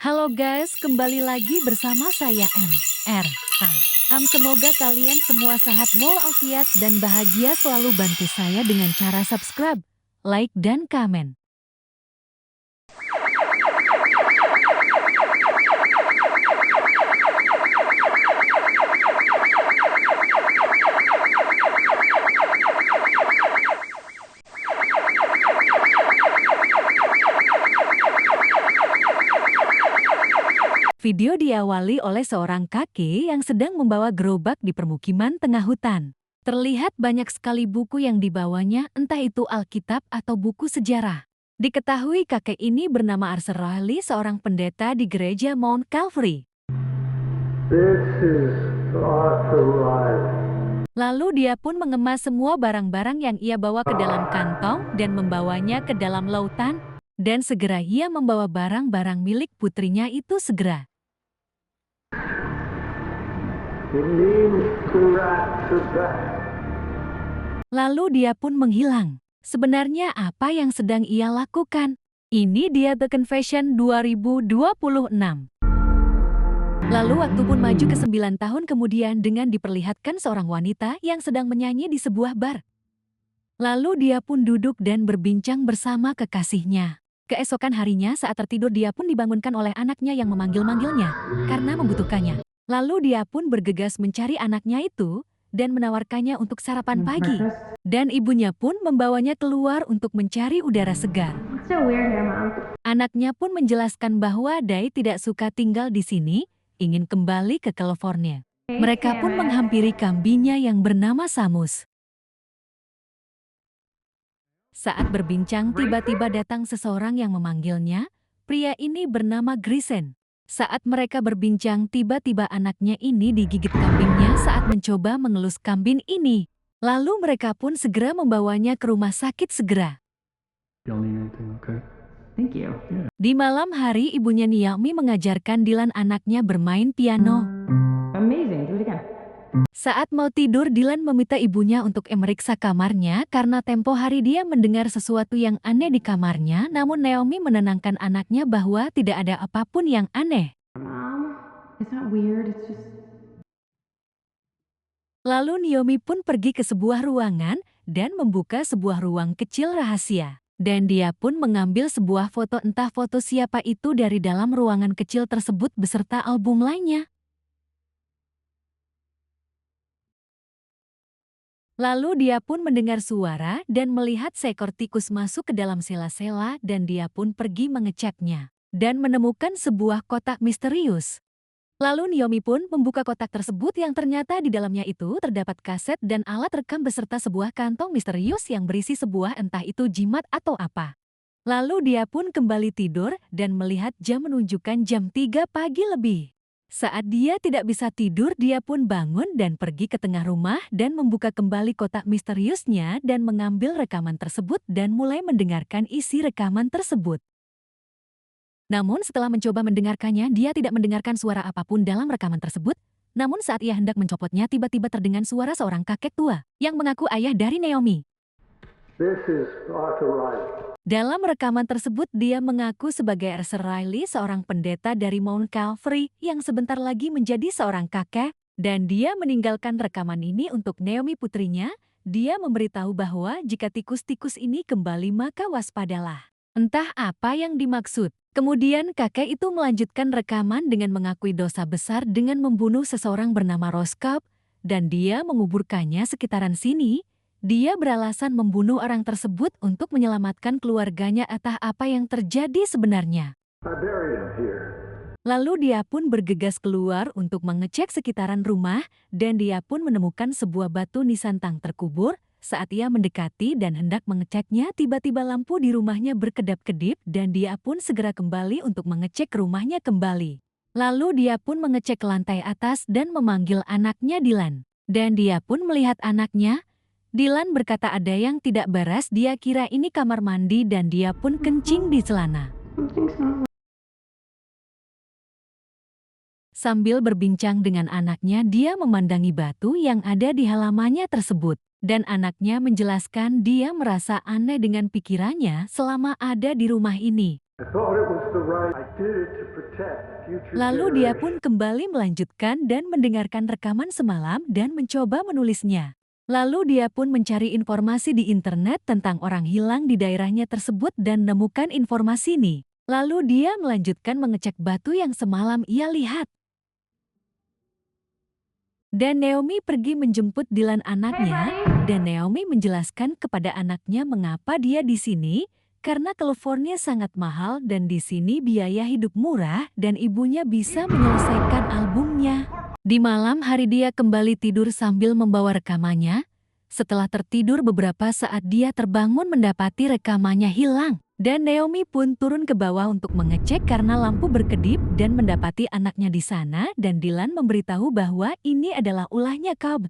Halo guys, kembali lagi bersama saya R. Semoga kalian semua sehat walafiat dan bahagia. Selalu bantu saya dengan cara subscribe, like, dan komen. Video diawali oleh seorang kakek yang sedang membawa gerobak di permukiman tengah hutan. Terlihat banyak sekali buku yang dibawanya, entah itu Alkitab atau buku sejarah. Diketahui kakek ini bernama Arthur Riley, seorang pendeta di gereja Mount Calvary. This is Arthur Riley. Lalu dia pun mengemas semua barang-barang yang ia bawa ke dalam kantong dan membawanya ke dalam lautan, dan segera ia membawa barang-barang milik putrinya itu segera. It means to rat to back. Lalu dia pun menghilang. Sebenarnya apa yang sedang ia lakukan? Ini dia The Confession 2026. Lalu waktu pun maju ke 9 tahun kemudian dengan diperlihatkan seorang wanita yang sedang menyanyi di sebuah bar. Lalu dia pun duduk dan berbincang bersama kekasihnya. Keesokan harinya saat tertidur dia pun dibangunkan oleh anaknya yang memanggil-manggilnya karena membutuhkannya. Lalu dia pun bergegas mencari anaknya itu dan menawarkannya untuk sarapan pagi. Dan ibunya pun membawanya keluar untuk mencari udara segar. It's so weird here, Mom. Anaknya pun menjelaskan bahwa Day tidak suka tinggal di sini, ingin kembali ke California. Mereka pun menghampiri kambingnya yang bernama Samus. Saat berbincang tiba-tiba datang seseorang yang memanggilnya, pria ini bernama Grisen. Saat mereka berbincang tiba-tiba anaknya ini digigit kambingnya saat mencoba mengelus kambing ini. Lalu mereka pun segera membawanya ke rumah sakit segera. Don't need anything, okay? Thank you. Di malam hari ibunya Naomi mengajarkan Dylan anaknya bermain piano. Amazing. Do it again. Saat mau tidur Dylan meminta ibunya untuk memeriksa kamarnya karena tempo hari dia mendengar sesuatu yang aneh di kamarnya, namun Naomi menenangkan anaknya bahwa tidak ada apapun yang aneh. Mom, it's not weird. It's just... Lalu Naomi pun pergi ke sebuah ruangan dan membuka sebuah ruang kecil rahasia. Dan dia pun mengambil sebuah foto, entah foto siapa itu, dari dalam ruangan kecil tersebut beserta album lainnya. Lalu dia pun mendengar suara dan melihat seekor tikus masuk ke dalam sela-sela dan dia pun pergi mengeceknya dan menemukan sebuah kotak misterius. Lalu Naomi pun membuka kotak tersebut yang ternyata di dalamnya itu terdapat kaset dan alat rekam beserta sebuah kantong misterius yang berisi sebuah entah itu jimat atau apa. Lalu dia pun kembali tidur dan melihat jam menunjukkan jam 3 pagi lebih. Saat dia tidak bisa tidur, dia pun bangun dan pergi ke tengah rumah dan membuka kembali kotak misteriusnya dan mengambil rekaman tersebut dan mulai mendengarkan isi rekaman tersebut. Namun setelah mencoba mendengarkannya, dia tidak mendengarkan suara apapun dalam rekaman tersebut. Namun saat ia hendak mencopotnya, tiba-tiba terdengar suara seorang kakek tua yang mengaku ayah dari Naomi. This is Arthur Riley. Dalam rekaman tersebut, dia mengaku sebagai Arthur Riley, seorang pendeta dari Mount Calvary yang sebentar lagi menjadi seorang kakek, dan dia meninggalkan rekaman ini untuk Naomi putrinya. Dia memberitahu bahwa jika tikus-tikus ini kembali maka waspadalah. Entah apa yang dimaksud. Kemudian kakek itu melanjutkan rekaman dengan mengakui dosa besar dengan membunuh seseorang bernama Roscoe, dan dia menguburkannya sekitaran sini. Dia beralasan membunuh orang tersebut untuk menyelamatkan keluarganya. Entah apa yang terjadi sebenarnya. I buried him here. Lalu dia pun bergegas keluar untuk mengecek sekitaran rumah dan dia pun menemukan sebuah batu nisantang terkubur. Saat ia mendekati dan hendak mengeceknya, tiba-tiba lampu di rumahnya berkedap-kedip dan dia pun segera kembali untuk mengecek rumahnya kembali. Lalu dia pun mengecek lantai atas dan memanggil anaknya Dylan. Dan dia pun melihat anaknya. Dylan berkata ada yang tidak beres, dia kira ini kamar mandi dan dia pun kencing di celana. Something's not... Sambil berbincang dengan anaknya, dia memandangi batu yang ada di halamannya tersebut. Dan anaknya menjelaskan dia merasa aneh dengan pikirannya selama ada di rumah ini. I thought it was the right. I did it to protect future Lalu dia pun generations. kembali melanjutkan dan mendengarkan rekaman semalam dan mencoba menulisnya. Lalu dia pun mencari informasi di internet tentang orang hilang di daerahnya tersebut dan menemukan informasi ini. Lalu dia melanjutkan mengecek batu yang semalam ia lihat. Dan Naomi pergi menjemput Dylan anaknya, dan Naomi menjelaskan kepada anaknya mengapa dia di sini, karena California sangat mahal dan di sini biaya hidup murah dan ibunya bisa menyelesaikan albumnya. Di malam hari dia kembali tidur sambil membawa rekamannya. Setelah tertidur beberapa saat dia terbangun mendapati rekamannya hilang. Dan Naomi pun turun ke bawah untuk mengecek karena lampu berkedip dan mendapati anaknya di sana dan Dylan memberitahu bahwa ini adalah ulahnya Cobb.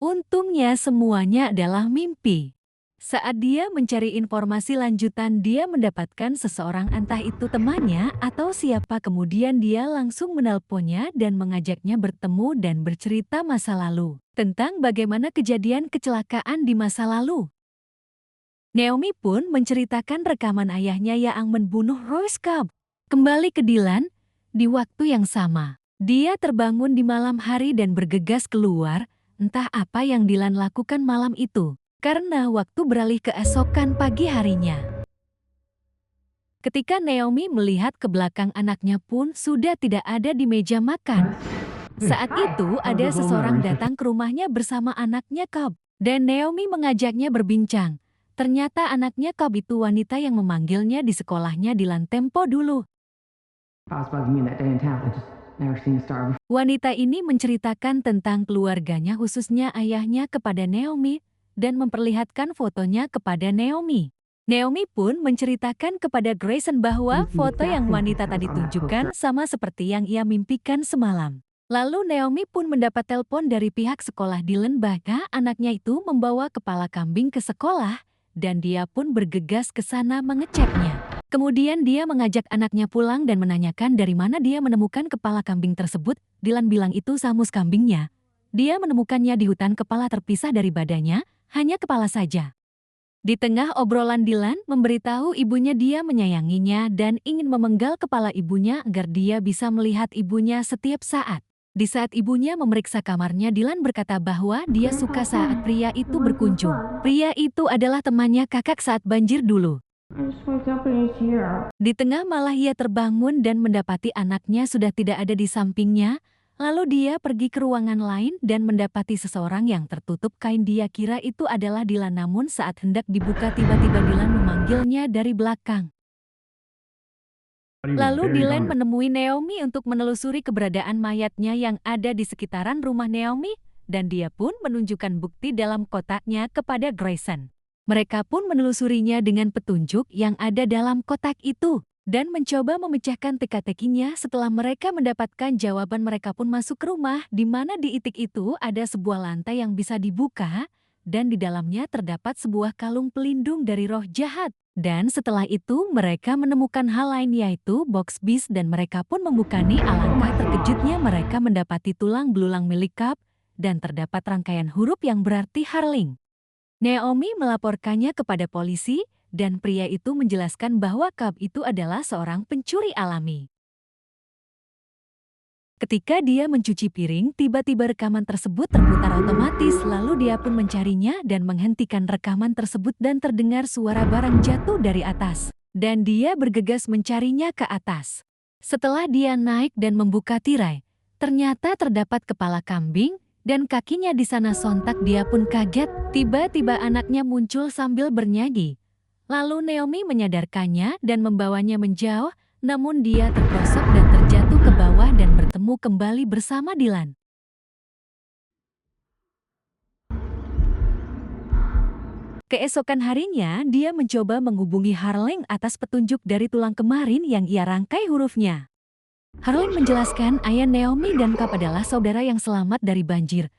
Untungnya semuanya adalah mimpi. Saat dia mencari informasi lanjutan, dia mendapatkan seseorang, entah itu temannya atau siapa. Kemudian dia langsung menelponnya dan mengajaknya bertemu dan bercerita masa lalu tentang bagaimana kejadian kecelakaan di masa lalu. Naomi pun menceritakan rekaman ayahnya yang membunuh Royce Cobb. Kembali ke Dylan, di waktu yang sama, dia terbangun di malam hari dan bergegas keluar. Entah apa yang Dylan lakukan malam itu, karena waktu beralih ke esokan pagi harinya. Ketika Naomi melihat ke belakang, anaknya pun sudah tidak ada di meja makan. Saat itu ada seseorang datang ke rumahnya bersama anaknya Cobb, dan Naomi mengajaknya berbincang. Ternyata anaknya Cobb itu wanita yang memanggilnya di sekolahnya Dylan tempo dulu. I was bugging me that day in town. I just never seen a star before. Wanita ini menceritakan tentang keluarganya, khususnya ayahnya, kepada Naomi dan memperlihatkan fotonya kepada Naomi. Naomi pun menceritakan kepada Grayson bahwa foto yang wanita tadi tunjukkan sama seperti yang ia mimpikan semalam. Lalu Naomi pun mendapat telepon dari pihak sekolah Dylan bahwa anaknya itu membawa kepala kambing ke sekolah dan dia pun bergegas ke sana mengeceknya. Kemudian dia mengajak anaknya pulang dan menanyakan dari mana dia menemukan kepala kambing tersebut. Dylan bilang itu samus kambingnya. Dia menemukannya di hutan, kepala terpisah dari badannya, hanya kepala saja. Di tengah obrolan, Dylan memberitahu ibunya dia menyayanginya dan ingin memenggal kepala ibunya agar dia bisa melihat ibunya setiap saat. Di saat ibunya memeriksa kamarnya, Dylan berkata bahwa dia suka saat pria itu berkunjung. Pria itu adalah temannya kakak saat banjir dulu. I just woke up and he's here. Di tengah malah ia terbangun dan mendapati anaknya sudah tidak ada di sampingnya. Lalu dia pergi ke ruangan lain dan mendapati seseorang yang tertutup kain. Dia kira itu adalah Dylan, namun saat hendak dibuka tiba-tiba Dylan memanggilnya dari belakang. Lalu Dylan menemui Naomi untuk menelusuri keberadaan mayatnya yang ada di sekitaran rumah Naomi dan dia pun menunjukkan bukti dalam kotaknya kepada Grayson. Mereka pun menelusurinya dengan petunjuk yang ada dalam kotak itu dan mencoba memecahkan teka-tekinya. Setelah mereka mendapatkan jawaban, mereka pun masuk ke rumah di mana di itik itu ada sebuah lantai yang bisa dibuka dan di dalamnya terdapat sebuah kalung pelindung dari roh jahat. Dan setelah itu mereka menemukan hal lain, yaitu box bis, dan mereka pun membukanya. Alangkah terkejutnya mereka mendapati tulang belulang milik Cobb dan terdapat rangkaian huruf yang berarti Harling. Naomi melaporkannya kepada polisi dan pria itu menjelaskan bahwa Cobb itu adalah seorang pencuri alami. Ketika dia mencuci piring, tiba-tiba rekaman tersebut terputar otomatis, lalu dia pun mencarinya dan menghentikan rekaman tersebut dan terdengar suara barang jatuh dari atas. Dan dia bergegas mencarinya ke atas. Setelah dia naik dan membuka tirai, ternyata terdapat kepala kambing dan kakinya di sana. Sontak dia pun kaget, tiba-tiba anaknya muncul sambil bernyanyi. Lalu Naomi menyadarkannya dan membawanya menjauh, namun dia terperosok dan terjatuh ke bawah dan bertemu kembali bersama Dylan. Keesokan harinya, dia mencoba menghubungi Harling atas petunjuk dari tulang kemarin yang ia rangkai hurufnya. Harling menjelaskan ayah Naomi dan Cobb adalah saudara yang selamat dari banjir.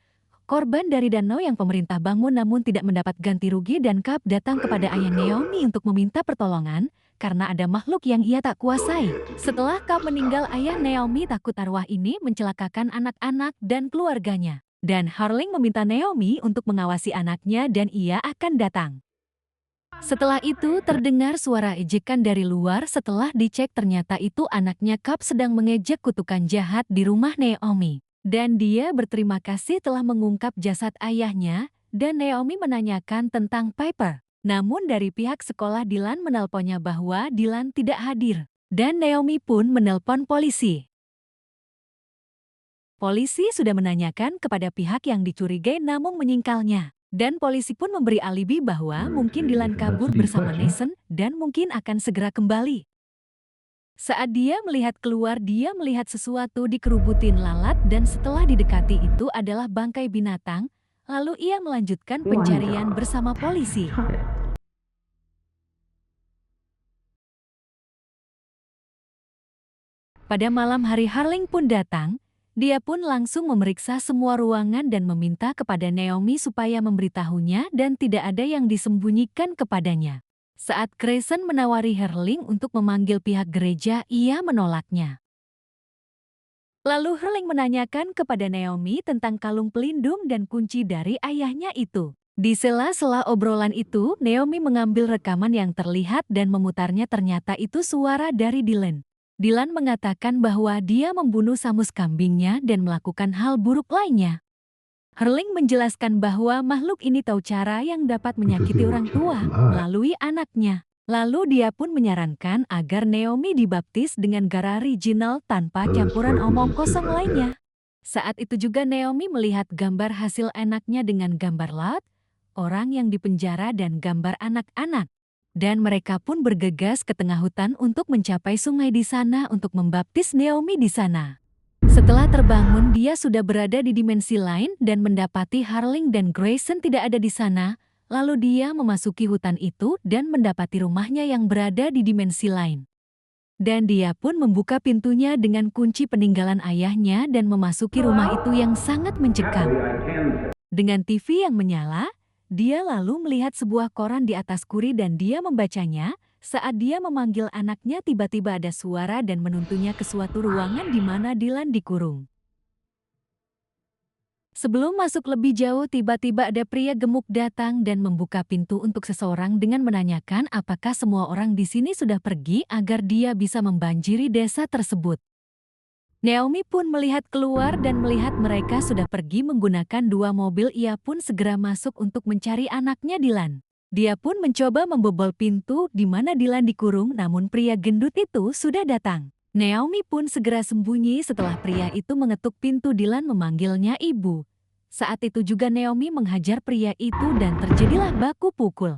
Korban dari danau yang pemerintah bangun namun tidak mendapat ganti rugi, dan Cobb datang kepada ayah Naomi untuk meminta pertolongan karena ada makhluk yang ia tak kuasai. Setelah Cup meninggal, ayah Naomi takut arwah ini mencelakakan anak-anak dan keluarganya. Dan Harling meminta Naomi untuk mengawasi anaknya dan ia akan datang. Setelah itu terdengar suara ejekan dari luar. Setelah dicek ternyata itu anaknya Cup sedang mengejek kutukan jahat di rumah Naomi. Dan dia berterima kasih telah mengungkap jasad ayahnya dan Naomi menanyakan tentang Piper. Namun dari pihak sekolah Dylan menelponnya bahwa Dylan tidak hadir. Dan Naomi pun menelpon polisi. Polisi sudah menanyakan kepada pihak yang dicurigai namun menyingkalnya. Dan polisi pun memberi alibi bahwa mungkin Dylan kabur bersama Nathan dan mungkin akan segera kembali. Saat dia melihat keluar, dia melihat sesuatu dikerubutin lalat dan setelah didekati itu adalah bangkai binatang, lalu ia melanjutkan pencarian bersama polisi. Pada malam hari Harling pun datang. Dia pun langsung memeriksa semua ruangan dan meminta kepada Naomi supaya memberitahunya dan tidak ada yang disembunyikan kepadanya. Saat Grayson menawari Harling untuk memanggil pihak gereja, ia menolaknya. Lalu Harling menanyakan kepada Naomi tentang kalung pelindung dan kunci dari ayahnya itu. Di sela-sela obrolan itu, Naomi mengambil rekaman yang terlihat dan memutarnya. Ternyata itu suara dari Dylan. Dylan mengatakan bahwa dia membunuh Samus kambingnya dan melakukan hal buruk lainnya. Harling menjelaskan bahwa makhluk ini tahu cara yang dapat menyakiti orang tua melalui anaknya. Lalu dia pun menyarankan agar Naomi dibaptis dengan gara original tanpa campuran omong kosong lainnya. Saat itu juga Naomi melihat gambar hasil anaknya dengan gambar Lot, orang yang dipenjara dan gambar anak-anak. Dan mereka pun bergegas ke tengah hutan untuk mencapai sungai di sana untuk membaptis Naomi di sana. Setelah terbangun, dia sudah berada di dimensi lain dan mendapati Harling dan Grayson tidak ada di sana. Lalu dia memasuki hutan itu dan mendapati rumahnya yang berada di dimensi lain. Dan dia pun membuka pintunya dengan kunci peninggalan ayahnya dan memasuki rumah itu yang sangat mencekam. Dengan TV yang menyala, dia lalu melihat sebuah koran di atas kuri dan dia membacanya. Saat dia memanggil anaknya, tiba-tiba ada suara dan menuntunnya ke suatu ruangan di mana Dylan dikurung. Sebelum masuk lebih jauh, tiba-tiba ada pria gemuk datang dan membuka pintu untuk seseorang dengan menanyakan apakah semua orang di sini sudah pergi agar dia bisa membanjiri desa tersebut. Naomi pun melihat keluar dan melihat mereka sudah pergi menggunakan 2 mobil. Ia pun segera masuk untuk mencari anaknya Dylan. Dia pun mencoba membobol pintu di mana Dylan dikurung, namun pria gendut itu sudah datang. Naomi pun segera sembunyi setelah pria itu mengetuk pintu. Dylan memanggilnya ibu. Saat itu juga Naomi menghajar pria itu dan terjadilah baku pukul.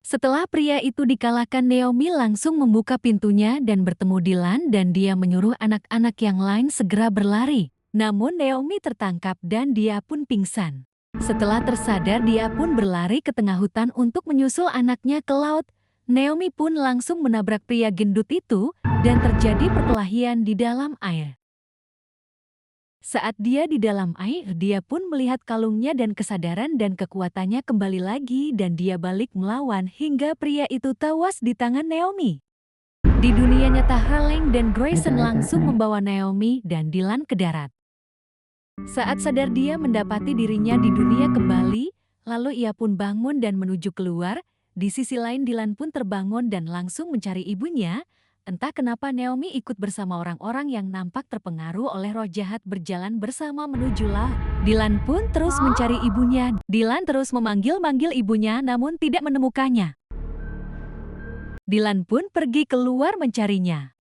Setelah pria itu dikalahkan, Naomi langsung membuka pintunya dan bertemu Dylan dan dia menyuruh anak-anak yang lain segera berlari. Namun Naomi tertangkap dan dia pun pingsan. Setelah tersadar, dia pun berlari ke tengah hutan untuk menyusul anaknya ke laut. Naomi pun langsung menabrak pria gendut itu dan terjadi perkelahian di dalam air. Saat dia di dalam air, dia pun melihat kalungnya dan kesadaran dan kekuatannya kembali lagi dan dia balik melawan hingga pria itu tewas di tangan Naomi. Di dunia nyata, Harling dan Grayson langsung membawa Naomi dan Dylan ke darat. Saat sadar, dia mendapati dirinya di dunia kembali, lalu ia pun bangun dan menuju keluar. Di sisi lain, Dylan pun terbangun dan langsung mencari ibunya. Entah kenapa Naomi ikut bersama orang-orang yang nampak terpengaruh oleh roh jahat berjalan bersama menuju laut. Dylan pun terus mencari ibunya. Dylan terus memanggil-manggil ibunya namun tidak menemukannya. Dylan pun pergi keluar mencarinya.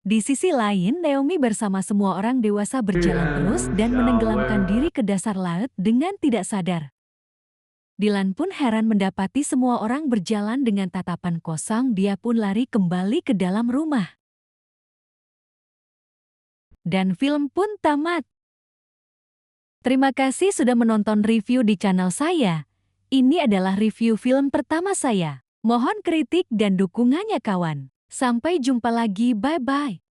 Di sisi lain, Naomi bersama semua orang dewasa berjalan terus dan menenggelamkan diri ke dasar laut dengan tidak sadar. Dylan pun heran mendapati semua orang berjalan dengan tatapan kosong. Dia pun lari kembali ke dalam rumah. Dan film pun tamat. Terima kasih sudah menonton review di channel saya. Ini adalah review film pertama saya. Mohon kritik dan dukungannya kawan. Sampai jumpa lagi, bye-bye.